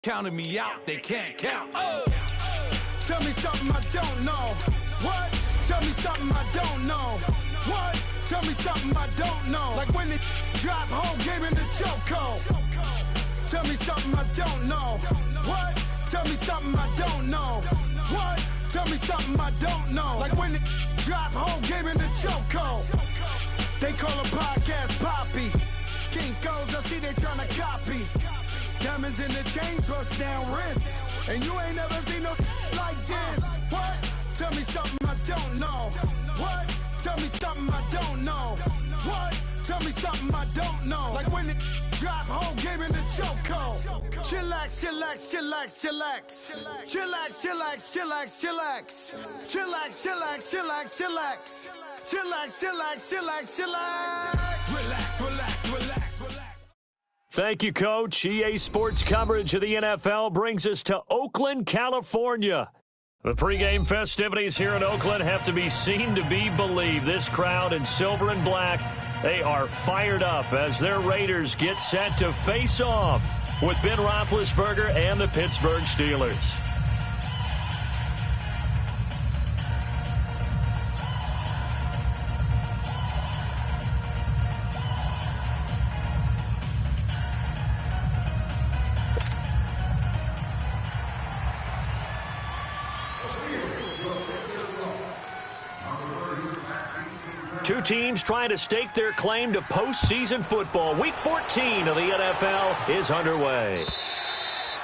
Counting me out, they can't count. Oh. Tell me something I don't know. What? Tell me something I don't know. What? Tell me something I don't know. Like when it drop whole game in the chokehold. Tell me something I don't know. What? Tell me something I don't know. What? Tell me something I don't know. Like when it drop whole game in the chokehold. They call a podcast Poppy. Kinkos, I see they tryna copy. Diamonds in the chains, bust down wrists. And you ain't never seen no like this. What? Tell me something I don't know. What? Tell me something I don't know. What? Tell me something I don't know. Like when it drop whole game in the chokehold. Chillax, chillax, chillax, chillax. Chillax, chillax, chillax, chillax. Chillax, chillax, chillax, chillax. Chillax, chillax, chillax, chillax. Relax, relax, relax, relax. Thank you, Coach. EA Sports coverage of the NFL brings us to Oakland, California. The pregame festivities here in Oakland have to be seen to be believed. This crowd in silver and black, they are fired up as their Raiders get set to face off with Ben Roethlisberger and the Pittsburgh Steelers. Two teams trying to stake their claim to postseason football. Week 14 of the NFL is underway.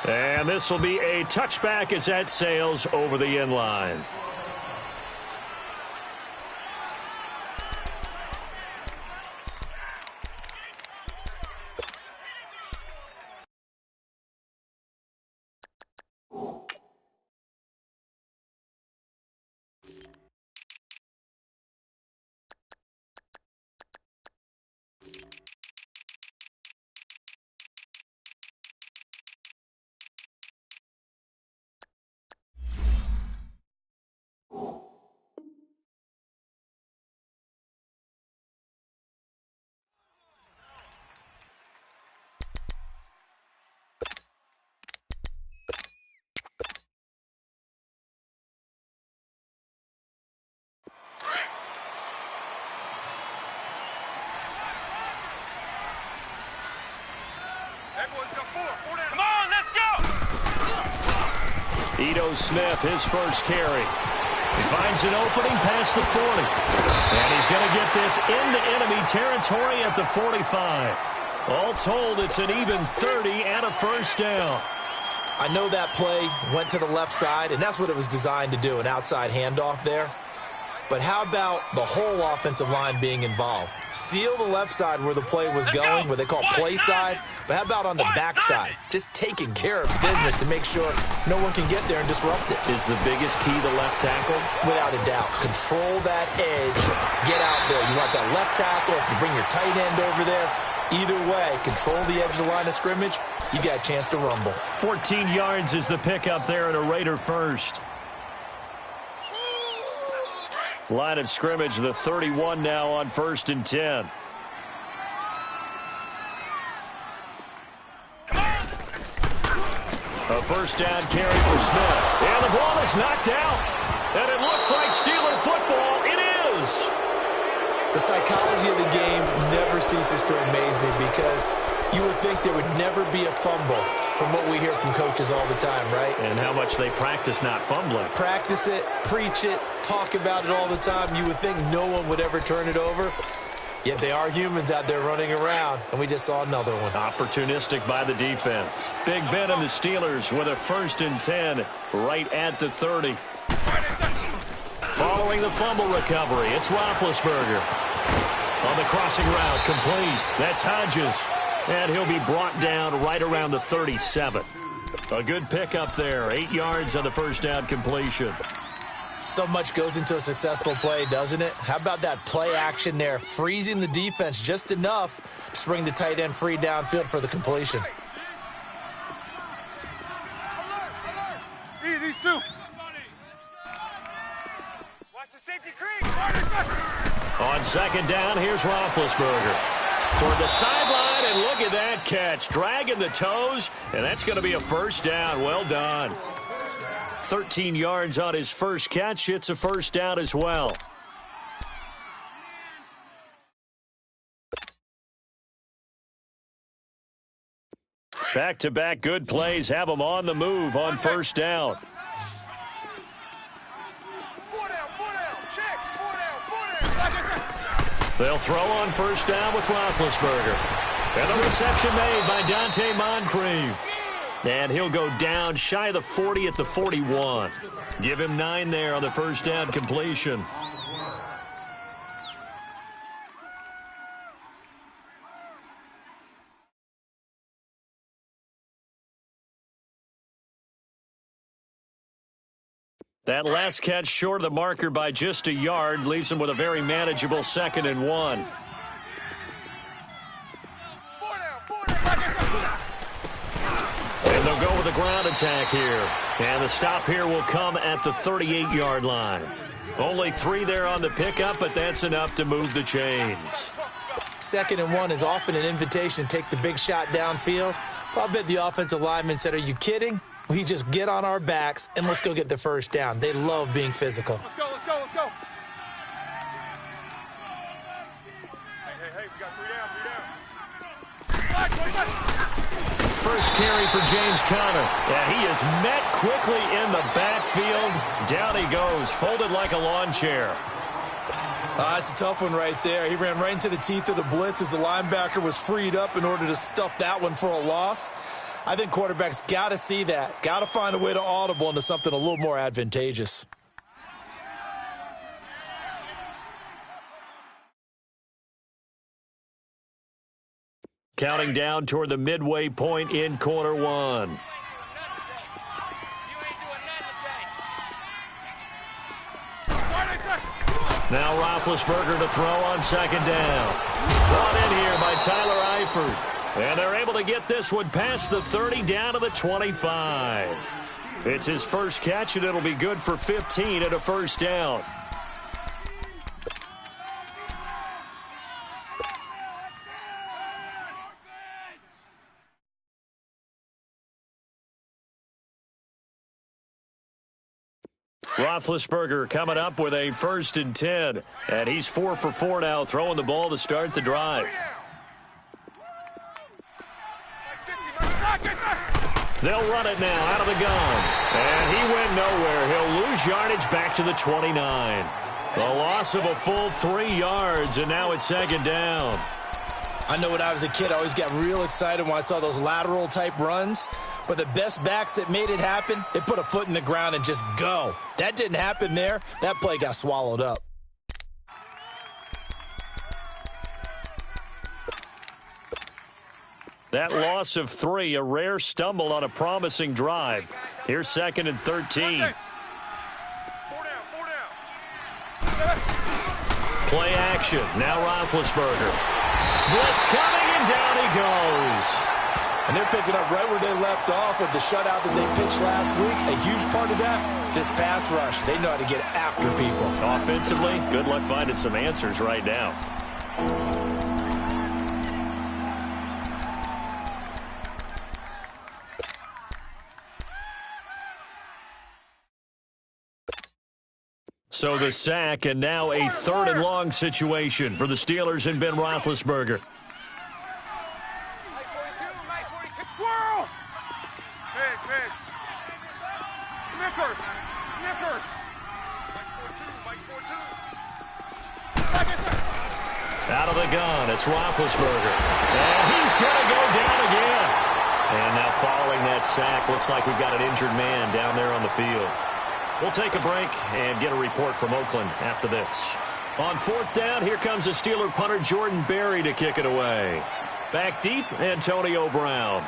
And this will be a touchback as that sails over the end line. Come on, let's go! Ito Smith, his first carry. He finds an opening past the 40. And he's going to get this into enemy territory at the 45. All told, it's an even 30 and a first down. I know that play went to the left side, and that's what it was designed to do, an outside handoff there. But how about the whole offensive line being involved? Seal the left side where the play was going, where they call play side. But how about on the back side? Just taking care of business to make sure no one can get there and disrupt it. Is the biggest key the left tackle? Without a doubt. Control that edge. Get out there. You want that left tackle. If you bring your tight end over there, either way, control the edge of the line of scrimmage, you got a chance to rumble. 14 yards is the pickup there and a Raider first. Line of scrimmage, the 31 now on 1st and 10. A first down carry for Smith. And the ball is knocked out. And it looks like Steeler football. It is. The psychology of the game never ceases to amaze me because you would think there would never be a fumble from what we hear from coaches all the time, right? And how much they practice not fumbling. Practice it, preach it, talk about it all the time. You would think no one would ever turn it over. Yet they are humans out there running around, and we just saw another one. Opportunistic by the defense. Big Ben and the Steelers with a 1st and 10 right at the 30. Following the fumble recovery, it's Roethlisberger. On the crossing route, complete. That's Hodges. And he'll be brought down right around the 37. A good pickup there. 8 yards on the first down completion. So much goes into a successful play, doesn't it? How about that play action there? Freezing the defense just enough to bring the tight end free downfield for the completion. Alert! These two. Watch the safety creep. On second down, here's Roethlisberger. Toward the sideline, and And look at that catch, dragging the toes, and that's going to be a first down. Well done. 13 yards on his first catch. It's a first down as well. Back-to-back good plays have them on the move on first down. They'll throw on first down with Roethlisberger. And a reception made by Dante Moncrief. And he'll go down shy of the 40 at the 41. Give him 9 there on the first down completion. That last catch short of the marker by just a yard leaves him with a very manageable 2nd and 1. And they'll go with a ground attack here. And the stop here will come at the 38-yard line. Only 3 there on the pickup, but that's enough to move the chains. 2nd and 1 is often an invitation to take the big shot downfield. Well, I bet the offensive lineman said, "Are you kidding? We just get on our backs and let's go get the first down." They love being physical. Let's go, let's go, let's go. Hey, we got 3 down. First carry for James Conner. Yeah, he is met quickly in the backfield. Down he goes, folded like a lawn chair. That's a tough one right there. He ran right into the teeth of the blitz as the linebacker was freed up in order to stuff that one for a loss. I think quarterbacks got to see that. Got to find a way to audible into something a little more advantageous. Counting down toward the midway point in quarter 1. Now Roethlisberger to throw on 2nd down. Brought in here by Tyler Eifert. And they're able to get this one past the 30 down to the 25. It's his first catch, and it'll be good for 15 and a first down. Roethlisberger coming up with a 1st and 10. And he's 4 for 4 now, throwing the ball to start the drive. They'll run it now out of the gun. And he went nowhere. He'll lose yardage back to the 29. A loss of a full 3 yards, and now it's 2nd down. I know when I was a kid, I always got real excited when I saw those lateral-type runs. But the best backs that made it happen, they put a foot in the ground and just go. That didn't happen there. That play got swallowed up. That loss of 3, a rare stumble on a promising drive. Here's 2nd and 13. 4 down. Play action. Now Roethlisberger. Blitz coming, and down he goes. And they're picking up right where they left off with the shutout that they pitched last week. A huge part of that, this pass rush. They know how to get after people. Offensively, good luck finding some answers right now. So the sack, and now a 3rd and long situation for the Steelers and Ben Roethlisberger. Squirrel! Big. Snickers! Out of the gun, it's Roethlisberger. And he's going to go down again. And now following that sack, looks like we've got an injured man down there on the field. We'll take a break and get a report from Oakland after this. On 4th down, here comes the Steeler punter Jordan Berry to kick it away. Back deep, Antonio Brown.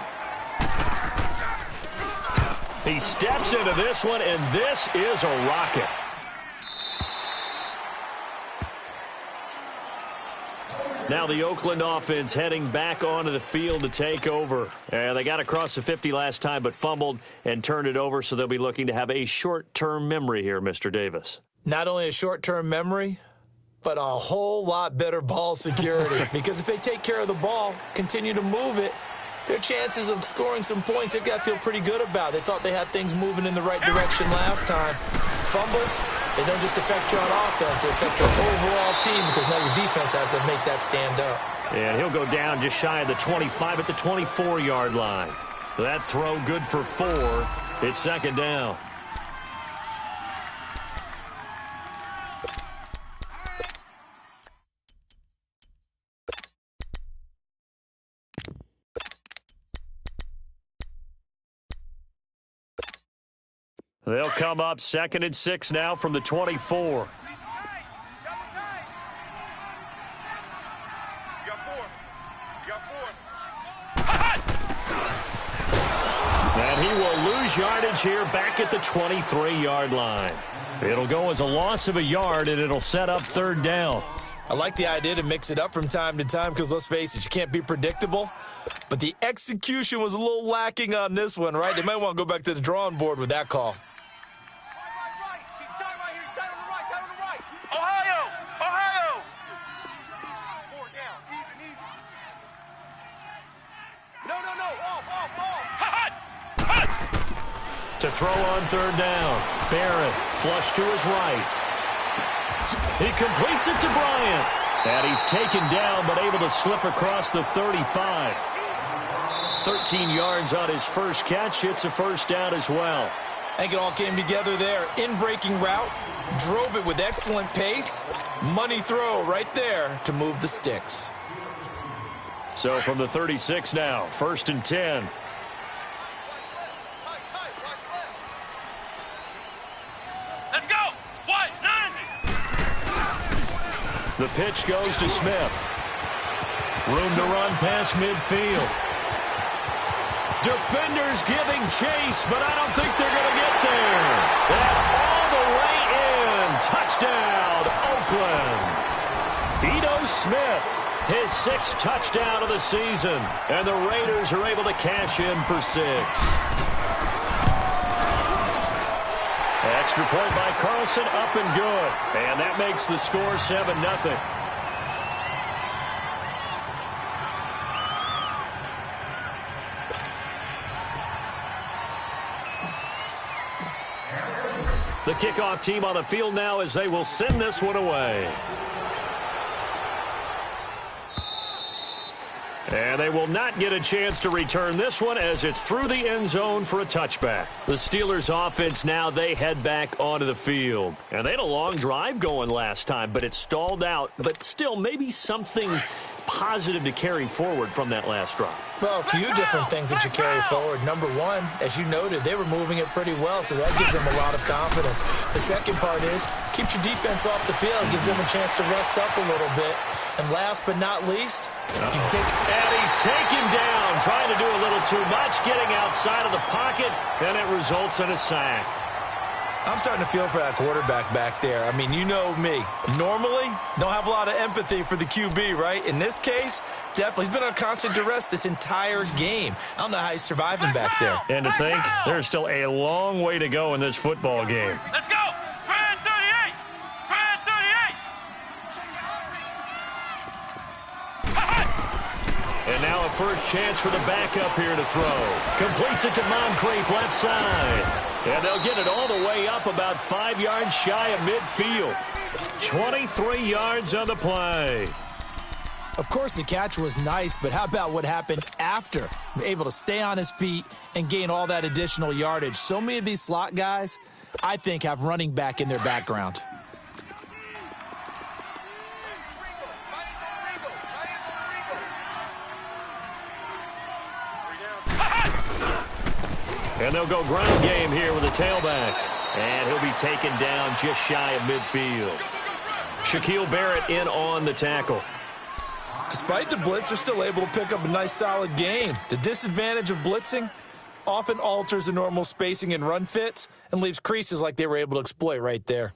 He steps into this one, and this is a rocket. Now the Oakland offense heading back onto the field to take over. They got across the 50 last time but fumbled and turned it over, so they'll be looking to have a short-term memory here, Mr. Davis. Not only a short-term memory, but a whole lot better ball security. Because if they take care of the ball, continue to move it, their chances of scoring some points, they've got to feel pretty good about. They thought they had things moving in the right direction last time. Fumbles, they don't just affect you on offense, they affect your overall team because now your defense has to make that stand up. And he'll go down just shy of the 25 at the 24-yard line. That throw good for 4. It's second down. They'll come up 2nd and 6 now from the 24. And he will lose yardage here back at the 23-yard line. It'll go as a loss of a yard, and it'll set up 3rd down. I like the idea to mix it up from time to time because, let's face it, you can't be predictable. But the execution was a little lacking on this one, right? They might want to go back to the drawing board with that call. To throw on 3rd down. Barrett flush to his right. He completes it to Bryant. And he's taken down but able to slip across the 35. 13 yards on his first catch. It's a 1st down as well. I think it all came together there. In-breaking route. Drove it with excellent pace. Money throw right there to move the sticks. So from the 36 now, 1st and 10. The pitch goes to Smith. Room to run past midfield. Defenders giving chase, but I don't think they're going to get there. And all the way in. Touchdown, Oakland. Vito Smith, his 6th touchdown of the season. And the Raiders are able to cash in for 6. Extra point by Carlson, up and good. And that makes the score 7-0. The kickoff team on the field now as they will send this one away. And they will not get a chance to return this one as it's through the end zone for a touchback. The Steelers offense now, they head back onto the field. And they had a long drive going last time, but it stalled out. But still, maybe something positive to carry forward from that last drive. Well, a few different things that you carry forward. Number one, as you noted, they were moving it pretty well, so that gives them a lot of confidence. The second part is, keeps your defense off the field, gives them a chance to rest up a little bit. And last but not least, and he's taken down, trying to do a little too much, getting outside of the pocket, and it results in a sack. I'm starting to feel for that quarterback back there. I mean, you know me. Normally, don't have a lot of empathy for the QB, right? In this case, definitely. He's been on constant duress this entire game. I don't know how he's surviving back there. And to think, there's still a long way to go in this football game. Let's go! Brand 38! Brand 38! And now a first chance for the backup here to throw. Completes it to Moncrief left side. And they'll get it all the way up about 5 yards shy of midfield. 23 yards on the play. Of course, the catch was nice, but how about what happened after? Able to stay on his feet and gain all that additional yardage. So many of these slot guys, I think, have running back in their background. And they'll go ground game here with a tailback. And he'll be taken down just shy of midfield. Shaquille Barrett in on the tackle. Despite the blitz, they're still able to pick up a nice, solid gain. The disadvantage of blitzing often alters the normal spacing and run fits and leaves creases like they were able to exploit right there.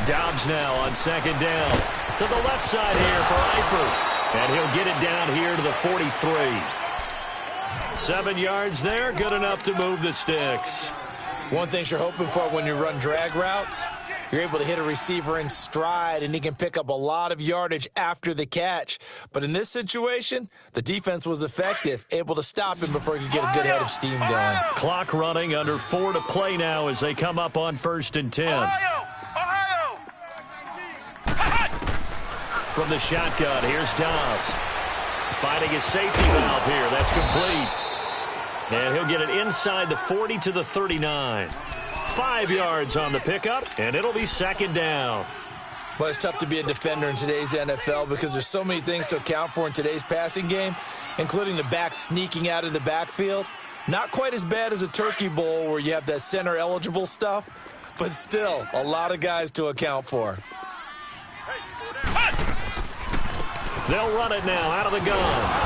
Dobbs now on second down. To the left side here for Eifert. And he'll get it down here to the 43. 7 yards there, good enough to move the sticks. One thing you're hoping for when you run drag routes, you're able to hit a receiver in stride, and he can pick up a lot of yardage after the catch. But in this situation, the defense was effective, able to stop him before he could get a good head of steam going. Clock running, under 4 to play now as they come up on 1st and 10. From the shotgun, here's Dobbs. Finding his safety valve here. That's complete. And he'll get it inside the 40 to the 39. 5 yards on the pickup, and it'll be 2nd down. Well, it's tough to be a defender in today's NFL because there's so many things to account for in today's passing game, including the back sneaking out of the backfield. Not quite as bad as a turkey bowl where you have that center-eligible stuff, but still a lot of guys to account for. They'll run it now out of the gun.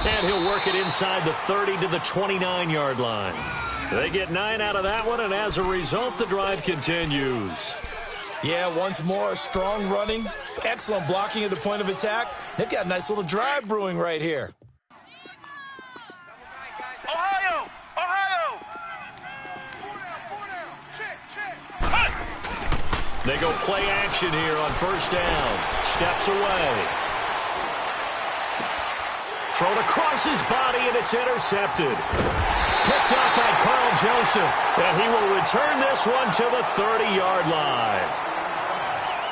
And he'll work it inside the 30 to the 29-yard line. They get 9 out of that one, and as a result, the drive continues. Yeah, once more, strong running, excellent blocking at the point of attack. They've got a nice little drive brewing right here. Ohio! Ohio! They go play action here on 1st down. Steps away. Thrown across his body, and it's intercepted. Picked up by Carl Joseph, and he will return this one to the 30-yard line.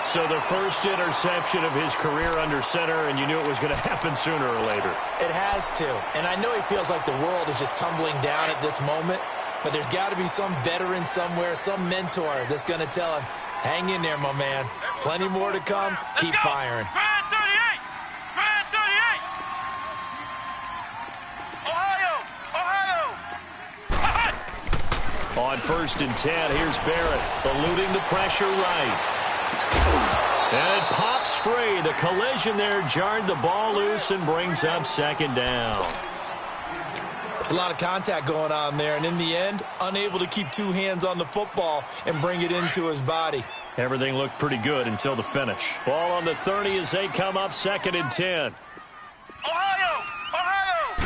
So the first interception of his career under center, and you knew it was going to happen sooner or later. It has to, and I know he feels like the world is just tumbling down at this moment, but there's got to be some veteran somewhere, some mentor that's going to tell him, hang in there, my man. Plenty more to come. Keep firing. Grand 38! Grand 38! Ohio! Ohio! On 1st and 10, here's Barrett, eluding the pressure right. And it pops free. The collision there jarred the ball loose and brings up 2nd down. It's a lot of contact going on there, and in the end, unable to keep 2 hands on the football and bring it into his body. Everything looked pretty good until the finish. Ball on the 30 as they come up 2nd and 10. Ohio! Ohio!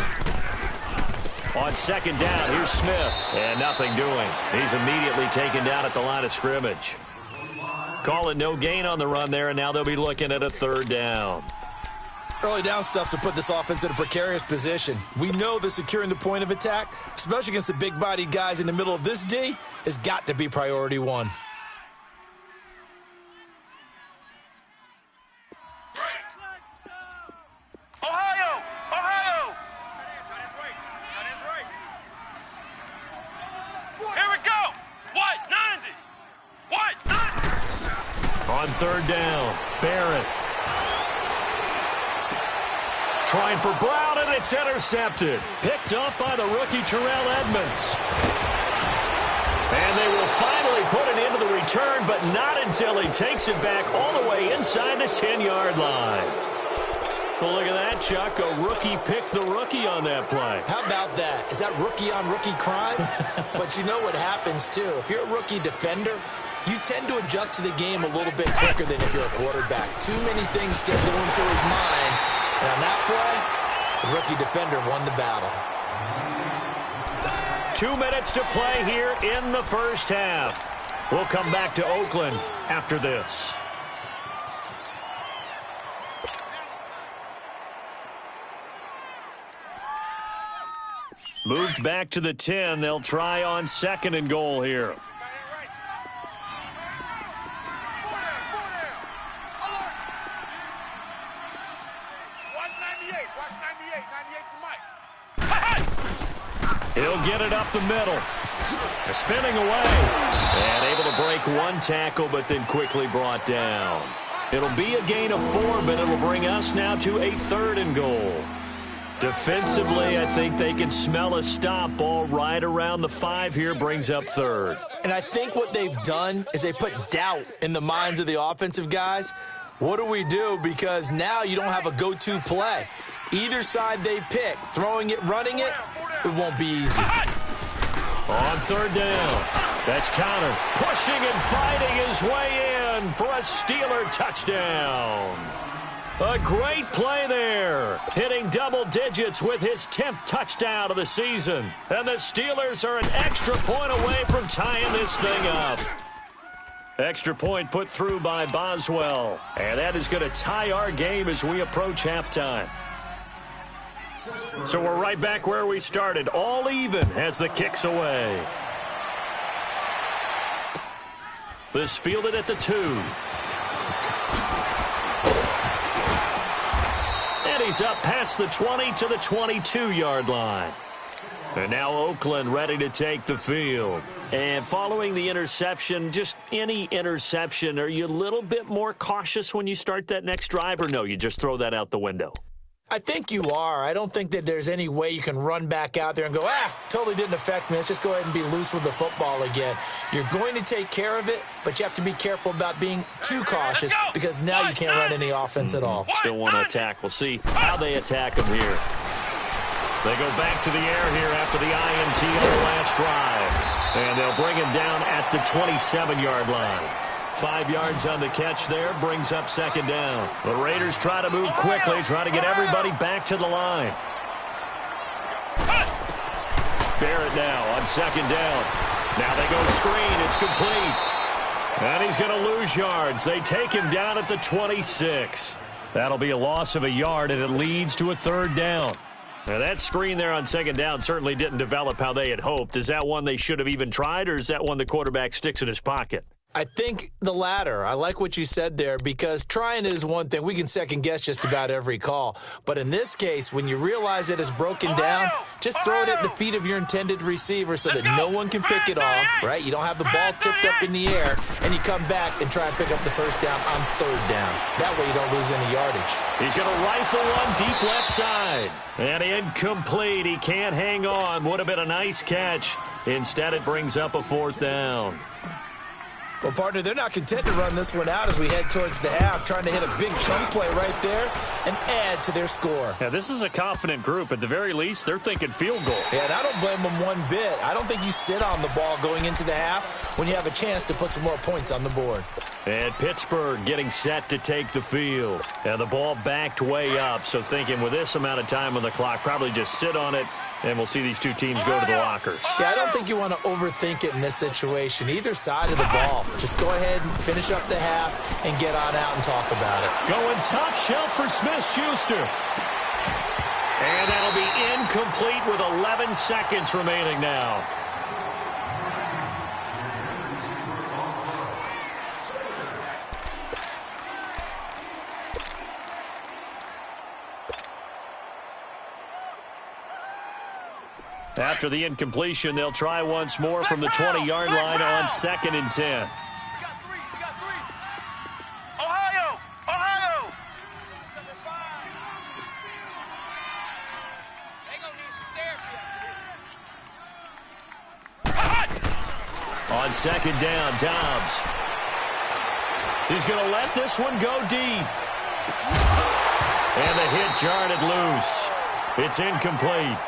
On 2nd down, here's Smith. And nothing doing. He's immediately taken down at the line of scrimmage. Calling no gain on the run there, and now they'll be looking at a 3rd down. Early down stuff to put this offense in a precarious position. We know that securing the point of attack, especially against the big-bodied guys in the middle of this D, has got to be priority 1. Ohio! Ohio! Here we go! White 90! White 90! On 3rd down, Barrett. Trying for Brown, and it's intercepted. Picked up by the rookie Terrell Edmonds. And they will finally put it into the return, but not until he takes it back all the way inside the 10-yard line. Well, look at that, Chuck. A rookie picked the rookie on that play. How about that? Is that rookie-on-rookie crime? But you know what happens, too. If you're a rookie defender, you tend to adjust to the game a little bit quicker than if you're a quarterback. Too many things still going through his mind. And on that play, the rookie defender won the battle. 2 minutes to play here in the 1st half. We'll come back to Oakland after this. Moved back to the 10. They'll try on 2nd and goal here. He'll get it up the middle. Spinning away. And able to break 1 tackle, but then quickly brought down. It'll be a gain of 4, but it'll bring us now to a 3rd and goal. Defensively, I think they can smell a stop. Ball right around the 5 here, brings up 3rd. And I think what they've done is they put doubt in the minds of the offensive guys. What do we do? Because now you don't have a go-to play. Either side they pick, throwing it, running it, it won't be easy. On 3rd down, that's Connor pushing and fighting his way in for a Steeler touchdown. A great play there, hitting double digits with his 10th touchdown of the season. And the Steelers are an extra point away from tying this thing up. Extra point put through by Boswell. And that is going to tie our game as we approach halftime. So we're right back where we started, all even as the kick's away. This fielded at the 2. And he's up past the 20 to the 22-yard line. And now Oakland ready to take the field. And following the interception, just any interception, are you a little bit more cautious when you start that next drive, or no, you just throw that out the window? I think you are. I don't think that there's any way you can run back out there and go, totally didn't affect me. Let's just go ahead and be loose with the football again. You're going to take care of it, but you have to be careful about being too cautious because now you can't run any offense at all. Still want to attack. We'll see how they attack him here. They go back to the air here after the INT on the last drive. And they'll bring him down at the 27-yard line. 5 yards on the catch there, brings up second down. The Raiders try to move quickly, try to get everybody back to the line. Barrett now on second down. Now they go screen, it's complete. And he's going to lose yards. They take him down at the 26. That'll be a loss of a yard, and it leads to a third down. Now that screen there on second down certainly didn't develop how they had hoped. Is that one they should have even tried, or is that one the quarterback sticks in his pocket? I think the latter. I like what you said there because trying it is one thing. We can second-guess just about every call. But in this case, when you realize it is broken down, just throw it at the feet of your intended receiver so that no one can pick it off, right? You don't have the ball tipped up in the air, and you come back and try and pick up the first down on third down. That way you don't lose any yardage. He's going to rifle one deep left side. And incomplete. He can't hang on. Would have been a nice catch. Instead, it brings up a fourth down. Well, partner, they're not content to run this one out as we head towards the half, trying to hit a big chunk play right there and add to their score. Yeah, this is a confident group. At the very least, they're thinking field goal. Yeah, and I don't blame them one bit. I don't think you sit on the ball going into the half when you have a chance to put some more points on the board. And Pittsburgh getting set to take the field. And the ball backed way up, so thinking with this amount of time on the clock, probably just sit on it, and we'll see these two teams go to the lockers. Yeah, I don't think you want to overthink it in this situation. Either side of the ball. Just go ahead and finish up the half and get on out and talk about it. Going top shelf for Smith-Schuster. And that'll be incomplete with 11 seconds remaining now. After the incompletion, they'll try once more from the 20-yard line on 2nd and 10. We got three. Ohio. They gonna need some therapy. On 2nd down, Dobbs. He's going to let this one go deep. And the hit jarred it loose. It's incomplete.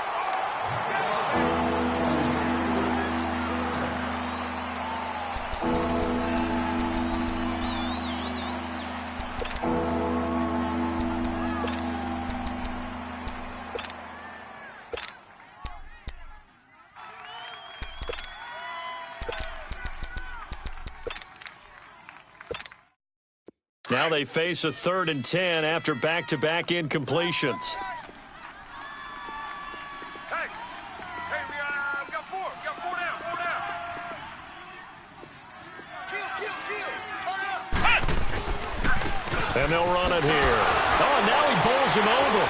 Now they face a 3rd and 10 after back-to-back incompletions. Hey, we got four. We got four down. Kill. Turn it up. And they'll run it here. Oh, and now he bowls him over.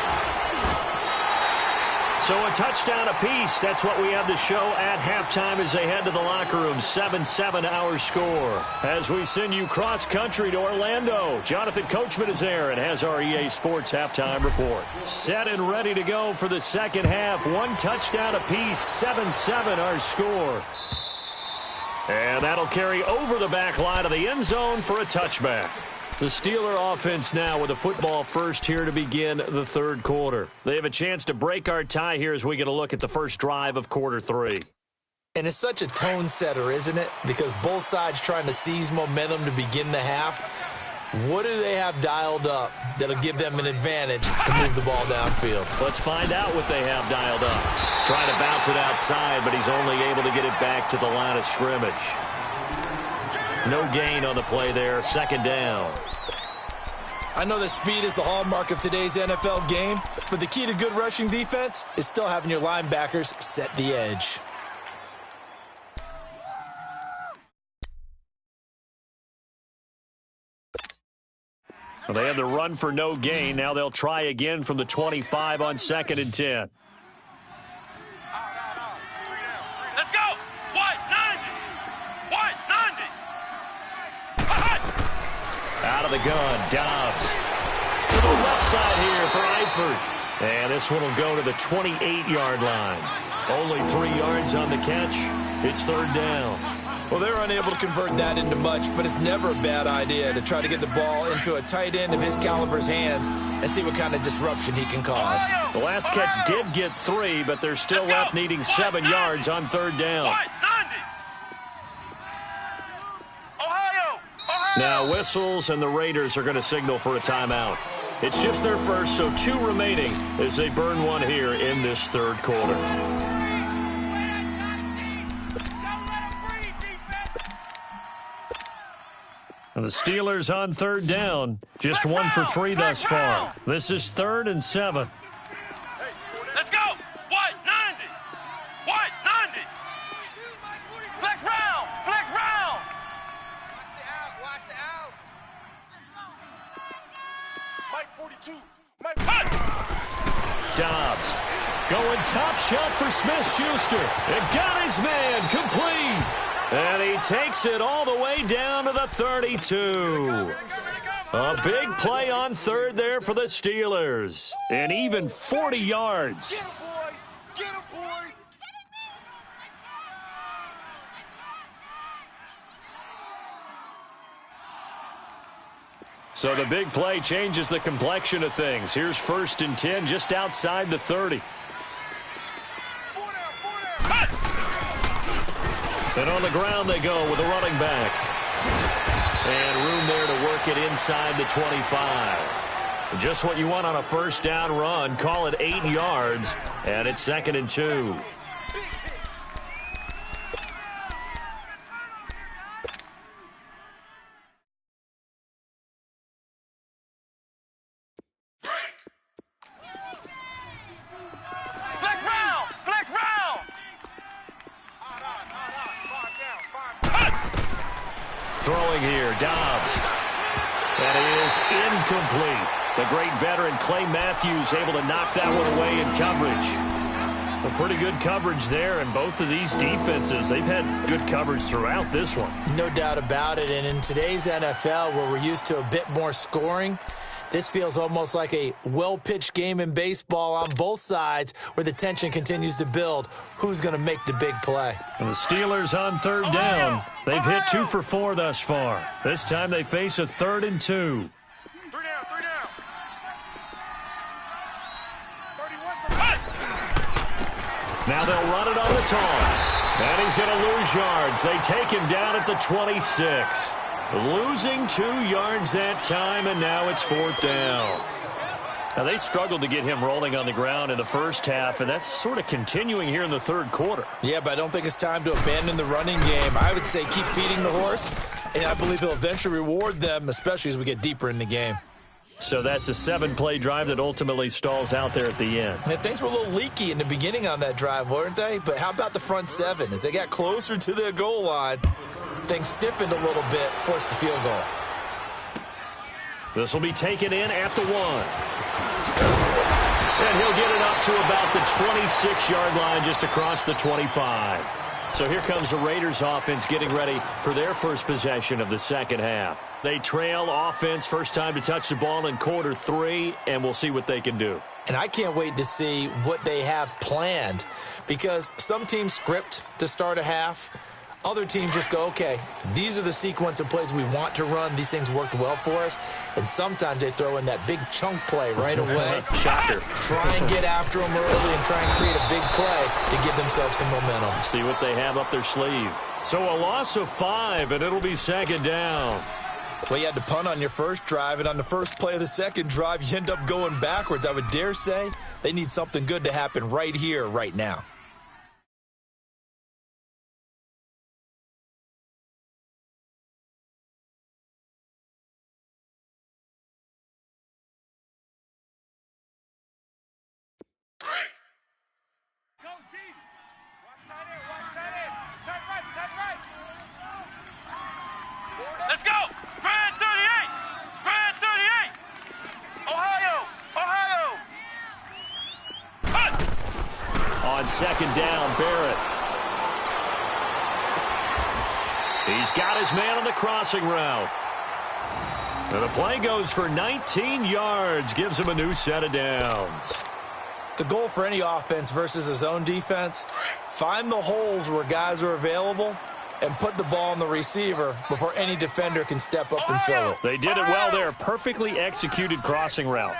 So a touchdown apiece. That's what we have to show at halftime as they head to the locker room. 7-7 our score. As we send you cross-country to Orlando, Jonathan Coachman is there and has our EA Sports halftime report. Set and ready to go for the second half. One touchdown apiece. 7-7 our score. And that'll carry over the back line of the end zone for a touchback. The Steeler offense now with a football first here to begin the third quarter. They have a chance to break our tie here as we get a look at the first drive of quarter 3. And it's such a tone setter, isn't it? Because both sides trying to seize momentum to begin the half. What do they have dialed up that'll give them an advantage to move the ball downfield? Let's find out what they have dialed up. Trying to bounce it outside, but he's only able to get it back to the line of scrimmage. No gain on the play there. Second down. I know that speed is the hallmark of today's NFL game, but the key to good rushing defense is still having your linebackers set the edge. Well, they had the run for no gain. Now they'll try again from the 25 on 2nd and 10. Let's go. What? 90. What? 90. Out of the gun, Dobbs. To the left side here for Eifert. And this one will go to the 28-yard line. Only 3 yards on the catch. It's third down. Well, they're unable to convert that into much, but it's never a bad idea to try to get the ball into a tight end of his caliber's hands and see what kind of disruption he can cause. The last catch did get 3, but they're still left needing 7 yards on third down. Ohio. Now whistles, and the Raiders are going to signal for a timeout. It's just their first, so 2 remaining as they burn one here in this third quarter. And the Steelers on third down. Just 1 for 3 thus far. This is 3rd and 7. Let's go. What? 90. What? 90. Flex round. Flex round. Watch the out. Mike 42. Mike. Dobbs going top shelf for Smith-Schuster. And got his man complete. And he takes it all the way down to the 32. A big play on third there for the Steelers. And even 40 yards. Get him, boys. Get him, boys. So the big play changes the complexion of things. Here's 1st and 10 just outside the 30. And on the ground they go with a running back. And room there to work it inside the 25. Just what you want on a first down run. Call it 8 yards. And it's 2nd and 2. Flex round. Flex round. Throwing here, Dobbs. That is incomplete. The great veteran Clay Matthews able to knock that one away in coverage. A pretty good coverage there, and both of these defenses, they've had good coverage throughout this one. No doubt about it, and in today's NFL, where we're used to a bit more scoring, this feels almost like a well-pitched game in baseball on both sides where the tension continues to build. Who's going to make the big play? And the Steelers on third down. They've hit 2 for 4 thus far. This time they face a 3rd and 2. 3 down. 31's the Now they'll run it on the toss. And he's going to lose yards. They take him down at the 26. Losing 2 yards that time, and now it's 4th down. Now, they struggled to get him rolling on the ground in the first half, and that's sort of continuing here in the third quarter. Yeah, but I don't think it's time to abandon the running game. I would say keep feeding the horse, and I believe he'll eventually reward them, especially as we get deeper in the game. So that's a 7-play drive that ultimately stalls out there at the end. And things were a little leaky in the beginning on that drive, weren't they? But how about the front 7? As they got closer to the goal line, things stiffened a little bit, forced the field goal. This will be taken in at the 1. And he'll get it up to about the 26-yard line just across the 25. So here comes the Raiders offense getting ready for their first possession of the second half. They trail offense, first time to touch the ball in quarter 3, and we'll see what they can do. And I can't wait to see what they have planned, because some teams script to start a half. Other teams just go, okay, these are the sequence of plays we want to run. These things worked well for us. And sometimes they throw in that big chunk play right away. Shocker. Try and get after them early and try and create a big play to give themselves some momentum. See what they have up their sleeve. So a loss of 5, and it'll be second down. Well, you had to punt on your first drive, and on the first play of the second drive, you end up going backwards. I would dare say they need something good to happen right here, right now. Let's go! Grand 38! Grand 38! Ohio! Ohio! Cut! On second down, Barrett. He's got his man on the crossing route. And the play goes for 19 yards, gives him a new set of downs. The goal for any offense versus a zone defense, find the holes where guys are available and put the ball on the receiver before any defender can step up and fill it. They did it well there. Perfectly executed crossing route.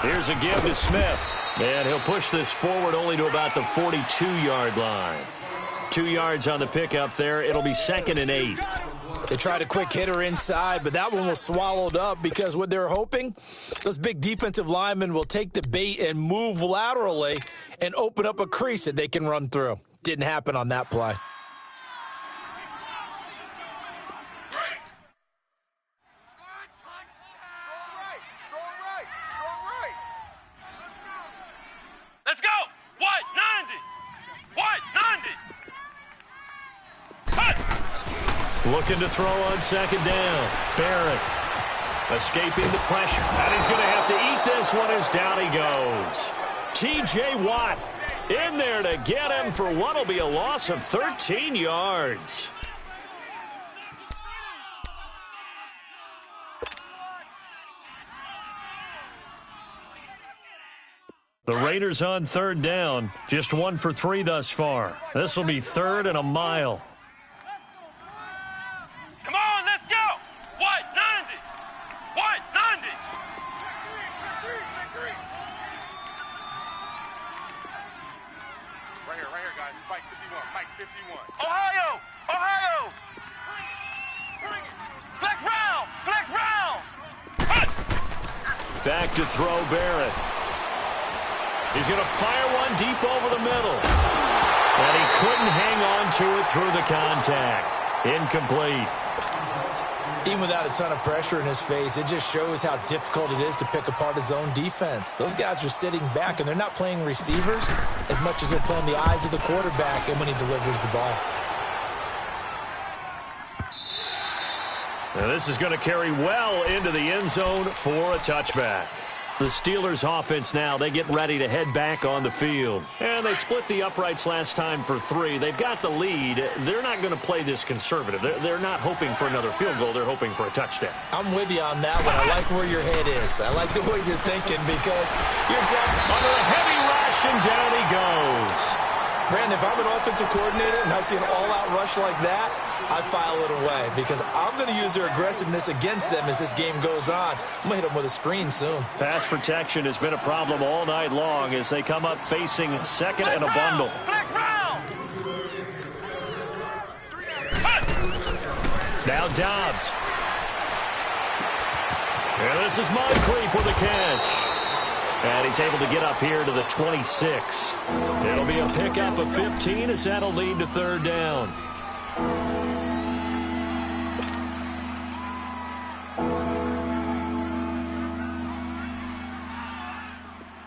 Here's a give to Smith. And he'll push this forward only to about the 42-yard line. 2 yards on the pickup there. It'll be 2nd and 8. They tried a quick hitter inside, but that one was swallowed up because what they're hoping, those big defensive linemen will take the bait and move laterally and open up a crease that they can run through. Didn't happen on that play. Let's go! What? 90! What? 90! Cut! Looking to throw on second down. Barrett escaping the pressure. And he's going to have to eat this one as down he goes. T.J. Watt in there to get him for what will be a loss of 13 yards. The Raiders on third down. Just 1 for 3 thus far. This will be 3rd and a mile. Come on, let's go! What? 90! What? 90! Check three. Right here, guys. Mike 51. Ohio! Ohio! Bring it. Flex round! Cut! Back to throw Barrett. He's going to fire one deep over the middle. And he couldn't hang on to it through the contact. Incomplete. Even without a ton of pressure in his face, it just shows how difficult it is to pick apart his own defense. Those guys are sitting back, and they're not playing receivers as much as they're playing the eyes of the quarterback and when he delivers the ball. Now this is going to carry well into the end zone for a touchback. The Steelers offense now, they get ready to head back on the field. And they split the uprights last time for 3. They've got the lead. They're not going to play this conservative. They're not hoping for another field goal. They're hoping for a touchdown. I'm with you on that one. I like where your head is. I like the way you're thinking because you're exactly under a heavy rush, and down he goes. Brandon, if I'm an offensive coordinator and I see an all-out rush like that, I file it away because I'm going to use their aggressiveness against them as this game goes on. I'm going to hit them with a screen soon. Pass protection has been a problem all night long as they come up facing 2nd and a bundle. Flex round! Now Dobbs. And this is Moncrief for the catch. And he's able to get up here to the 26. It'll be a pickup of 15 as that'll lead to 3rd down.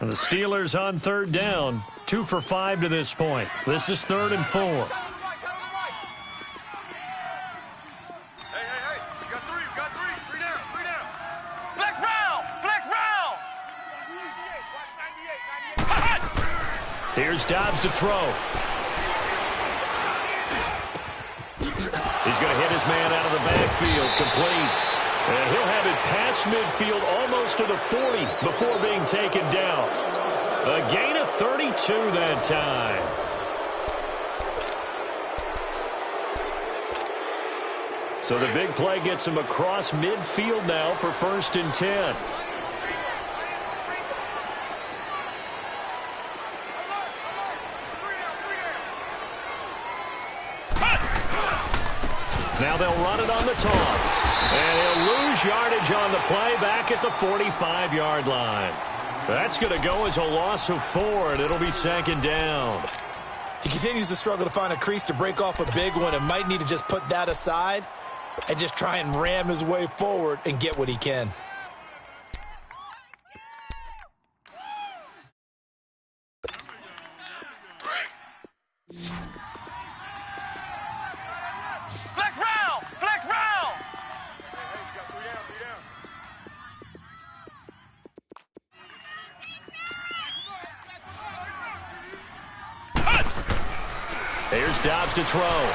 And the Steelers on 3rd down. 2 for 5 to this point. This is 3rd and 4. Hey. We got three. Three down. Flex round! Watch 98. Here's Dobbs to throw. He's going to hit his man out of the backfield, complete. And he'll have it past midfield almost to the 40 before being taken down. A gain of 32 that time. So the big play gets him across midfield now for 1st and 10. Now they'll run it on the toss. And he'll lose yardage on the play back at the 45-yard line. That's going to go as a loss of 4, and it'll be second down. He continues to struggle to find a crease to break off a big one and might need to just put that aside and just try and ram his way forward and get what he can. Flex round! Flex round! Hey, you got 3 down, 3 down. Here's Dobbs to throw.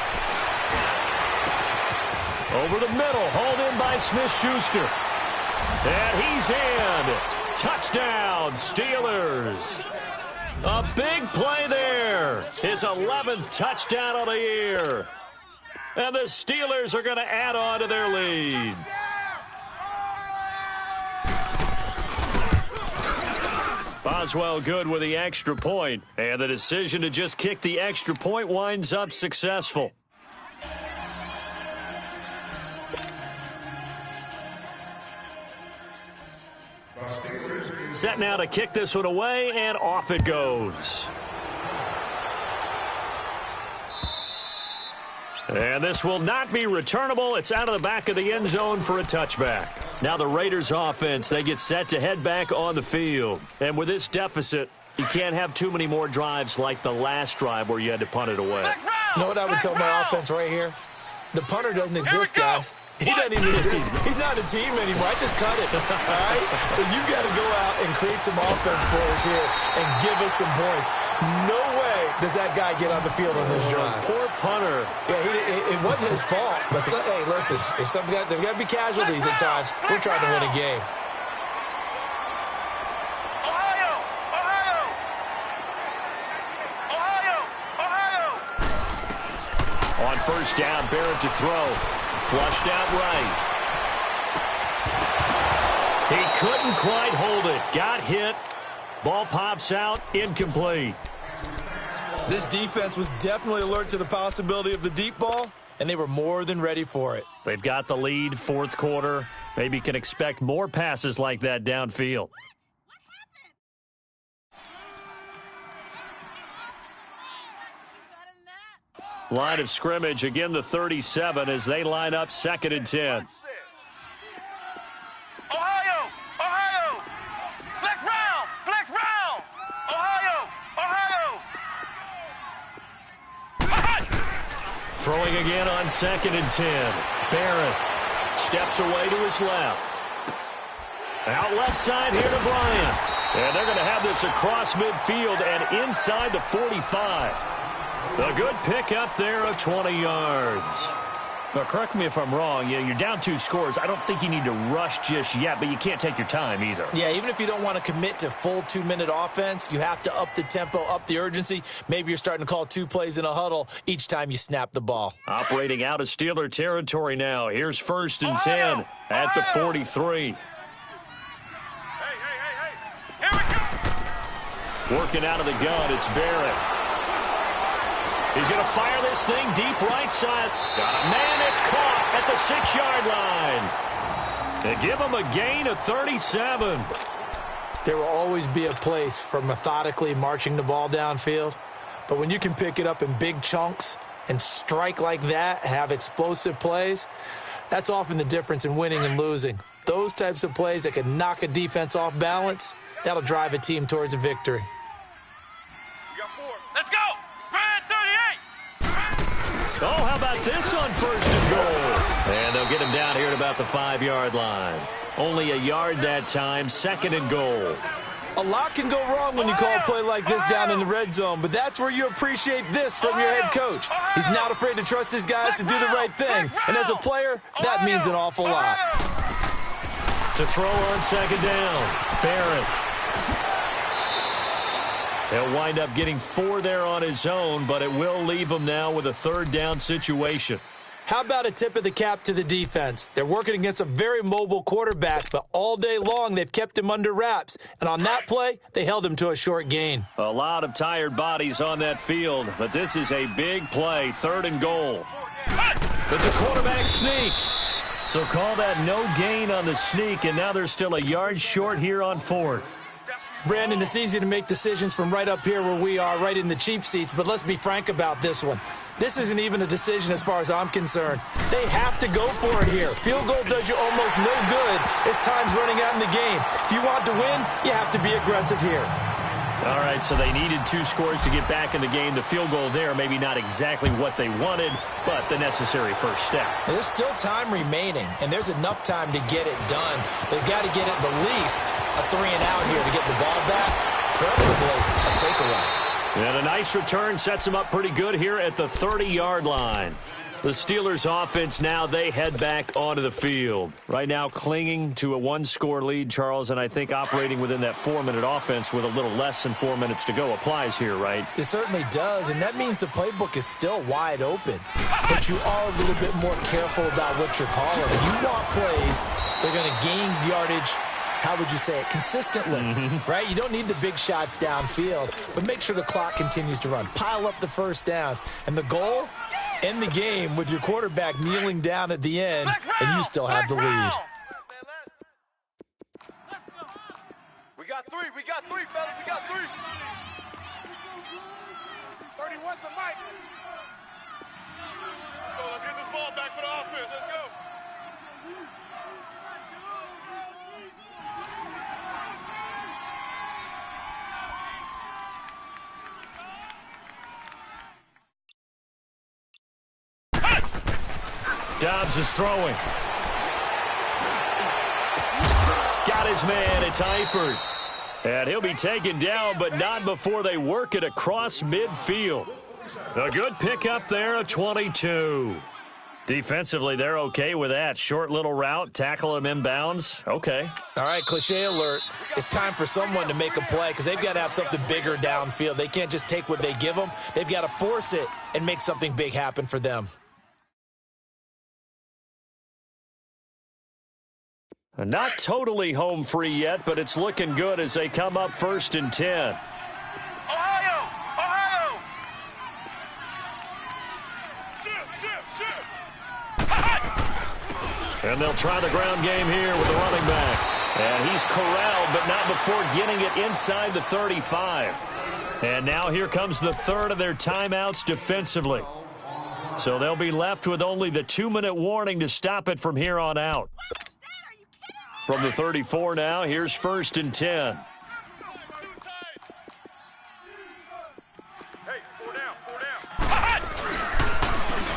Over the middle, hauled in by Smith-Schuster. And he's in. Touchdown, Steelers. A big play there. His 11th touchdown of the year. And the Steelers are going to add on to their lead. Boswell good with the extra point, and the decision to just kick the extra point winds up successful. Set now to kick this one away, and off it goes. And this will not be returnable. It's out of the back of the end zone for a touchback. Now the Raiders offense, they get set to head back on the field. And with this deficit, you can't have too many more drives like the last drive where you had to punt it away. You know what I would tell my offense right here? The punter doesn't exist, guys. He doesn't even exist. He's not a team anymore. I just cut it. All right? So you've got to go out and create some offense for us here and give us some points. No way does that guy get on the field on this drive. Poor punter. Yeah, it wasn't his fault. But, hey, listen, there's got to be casualties at times. We're trying to win a game. Ohio! Ohio! Ohio! Ohio! On first down, Barrett to throw. Flushed out right. He couldn't quite hold it. Got hit. Ball pops out. Incomplete. This defense was definitely alert to the possibility of the deep ball, and they were more than ready for it. They've got the lead, fourth quarter. Maybe can expect more passes like that downfield. Line of scrimmage, again the 37 as they line up 2nd and 10. Ohio! Ohio! Flex round! Flex round! Ohio! Ohio! Throwing again on 2nd and 10. Barrett steps away to his left. Out left side here to Bryant. And they're going to have this across midfield and inside the 45. A good pickup there of 20 yards. Now, correct me if I'm wrong. You're down 2 scores. I don't think you need to rush just yet, but you can't take your time either. Yeah, even if you don't want to commit to full 2-minute offense, you have to up the tempo, up the urgency. Maybe you're starting to call 2 plays in a huddle each time you snap the ball. Operating out of Steeler territory now. Here's 1st and 10 at the 43. Hey! Here we go! Working out of the gun, it's Barrett. He's going to fire this thing deep right side. Got a man, it's caught at the 6-yard line. They give him a gain of 37. There will always be a place for methodically marching the ball downfield. But when you can pick it up in big chunks and strike like that, have explosive plays, that's often the difference in winning and losing. Those types of plays that can knock a defense off balance, that'll drive a team towards a victory. You got 4. Let's go! Red 38! Oh, how about this on 1st and goal? And they'll get him down here at about the 5-yard line. Only a yard that time, 2nd and goal. A lot can go wrong when you call a play like this down in the red zone, but that's where you appreciate this from your head coach. He's not afraid to trust his guys to do the right thing, and as a player, that means an awful lot. To throw on 2nd down, Barrett. He'll wind up getting 4 there on his own, but it will leave him now with a 3rd down situation. How about a tip of the cap to the defense? They're working against a very mobile quarterback, but all day long they've kept him under wraps. And on that play, they held him to a short gain. A lot of tired bodies on that field, but this is a big play, 3rd and goal. It's a quarterback sneak. So call that no gain on the sneak, and now they're still a yard short here on 4th. Brandon, it's easy to make decisions from right up here where we are, right in the cheap seats, but let's be frank about this one. This isn't even a decision as far as I'm concerned. They have to go for it here. Field goal does you almost no good as time's running out in the game. If you want to win, you have to be aggressive here. All right, so they needed 2 scores to get back in the game. The field goal there, maybe not exactly what they wanted, but the necessary first step. There's still time remaining, and there's enough time to get it done. They've got to get at the least a 3-and-out here to get the ball back, preferably a takeaway. And a nice return sets them up pretty good here at the 30-yard line. The Steelers offense now, they head back onto the field. Right now clinging to a 1-score lead, Charles, and I think operating within that 4-minute offense with a little less than 4 minutes to go applies here, right? It certainly does, and that means the playbook is still wide open. But you are a little bit more careful about what you're calling. You want plays, they're going to gain yardage, how would you say it, consistently, right? You don't need the big shots downfield, but make sure the clock continues to run. Pile up the first downs. And the goal, end the game with your quarterback kneeling down at the end, and you still have the lead. We got three, fellas, we got 3. 31's the mic. Let's get this ball back for the offense, let's go. Dobbs is throwing. Got his man. It's Eifert. And he'll be taken down, but not before they work it across midfield. A good pickup there of 22. Defensively, they're okay with that. Short little route, tackle him inbounds. Okay. All right, cliche alert. It's time for someone to make a play because they've got to have something bigger downfield. They can't just take what they give them. They've got to force it and make something big happen for them. Not totally home free yet, but it's looking good as they come up 1st and 10. Ohio! And they'll try the ground game here with the running back. And he's corralled, but not before getting it inside the 35. And now here comes the 3rd of their timeouts defensively. So they'll be left with only the 2-minute warning to stop it from here on out. From the 34 now, here's 1st and 10. Hey, 4 down.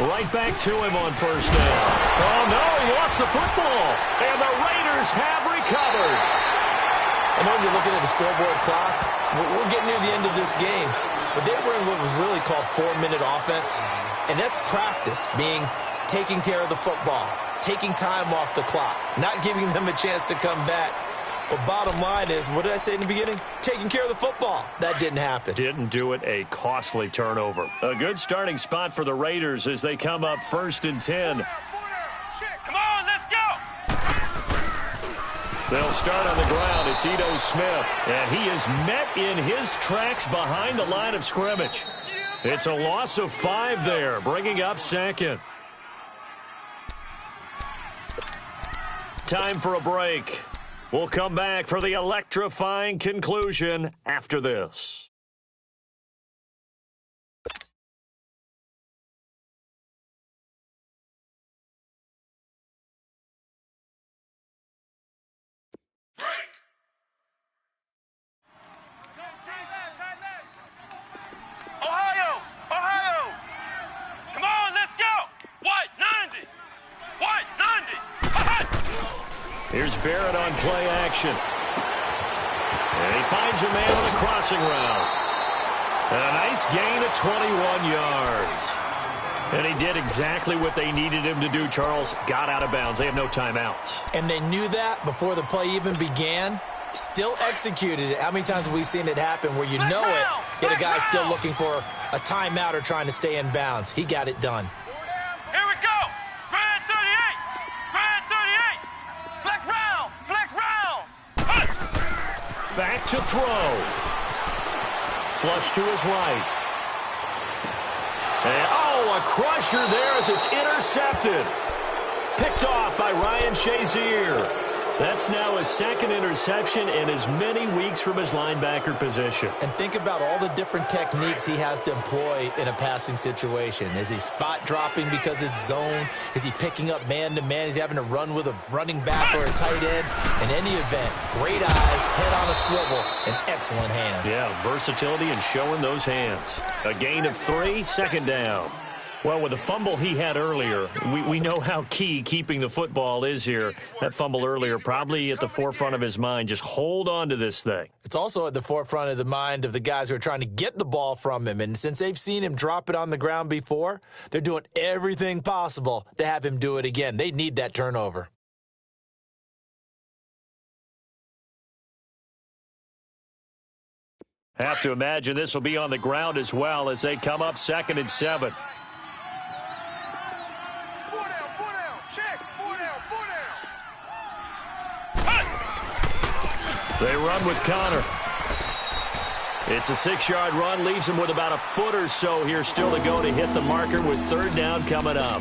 Right back to him on 1st down. Oh, no, he lost the football. And the Raiders have recovered. I know you're looking at the scoreboard clock. We're getting near the end of this game. But they were in what was really called 4-minute offense. And that's practice, being taking care of the football, taking time off the clock, not giving them a chance to come back. But bottom line is, what did I say in the beginning? Taking care of the football. That didn't happen. Didn't do it. A costly turnover. A good starting spot for the Raiders as they come up 1st and 10. Come on, let's go! They'll start on the ground. It's Ito Smith. And he is met in his tracks behind the line of scrimmage. It's a loss of 5 there, bringing up 2nd. Time for a break. We'll come back for the electrifying conclusion after this. Ohio! Come on, let's go! White 90! White 90! Here's Barrett on play action. And he finds a man on a crossing route. And a nice gain of 21 yards. And he did exactly what they needed him to do, Charles. Got out of bounds. They have no timeouts. And they knew that before the play even began. Still executed it. How many times have we seen it happen where you know it, yet a guy's still looking for a timeout or trying to stay in bounds? He got it done. Here we go! Grand 38! Flex round! Back to throw. Flush to his right. And, oh, a a crusher there as it's intercepted. Picked off by Ryan Shazier. That's now his second interception in as many weeks from his linebacker position. And think about all the different techniques he has to employ in a passing situation. Is he spot dropping because it's zone? Is he picking up man-to-man? Is he having to run with a running back or a tight end? In any event, great eyes, head on a swivel, and excellent hands. Yeah, versatility and showing those hands. A gain of 3, second down. Well, with the fumble he had earlier, we know how key keeping the football is here. That fumble earlier probably at the forefront of his mind. Just hold on to this thing. It's also at the forefront of the mind of the guys who are trying to get the ball from him. And since they've seen him drop it on the ground before, they're doing everything possible to have him do it again. They need that turnover. Have to imagine this will be on the ground as well as they come up 2nd and 7. They run with Connor. It's a 6-yard run, leaves him with about a foot or so here still to go to hit the marker with 3rd down coming up.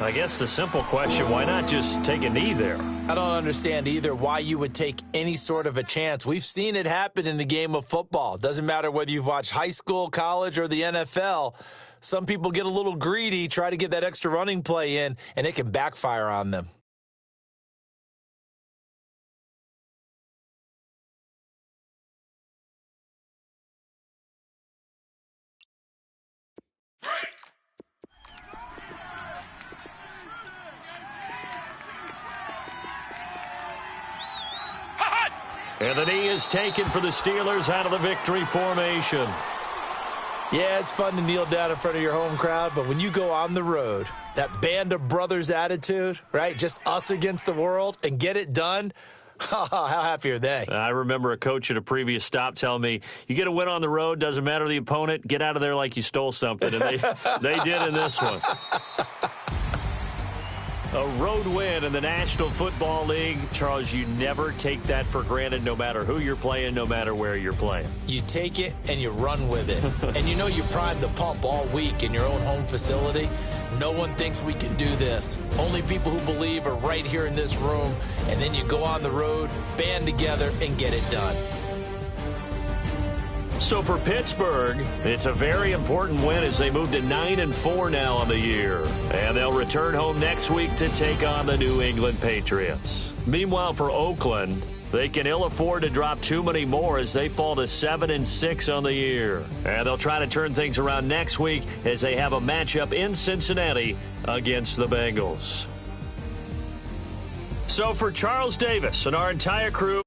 I guess the simple question, why not just take a knee there? I don't understand either why you would take any sort of a chance. We've seen it happen in the game of football. Doesn't matter whether you've watched high school, college, or the NFL. Some people get a little greedy, try to get that extra running play in, and it can backfire on them. And the knee is taken for the Steelers out of the victory formation. Yeah, it's fun to kneel down in front of your home crowd, but when you go on the road, that band of brothers attitude, right, just us against the world, and get it done, how happy are they? I remember a coach at a previous stop telling me, you get a win on the road, doesn't matter the opponent, get out of there like you stole something, and they did in this one. A road win in the National Football League. Charles, you never take that for granted no matter who you're playing, no matter where you're playing. You take it and you run with it. And you know you primed the pump all week in your own home facility. No one thinks we can do this. Only people who believe are right here in this room. And then you go on the road, band together, and get it done. So for Pittsburgh, it's a very important win as they move to 9-4 now on the year. And they'll return home next week to take on the New England Patriots. Meanwhile, for Oakland, they can ill afford to drop too many more as they fall to 7-6 on the year. And they'll try to turn things around next week as they have a matchup in Cincinnati against the Bengals. So for Charles Davis and our entire crew,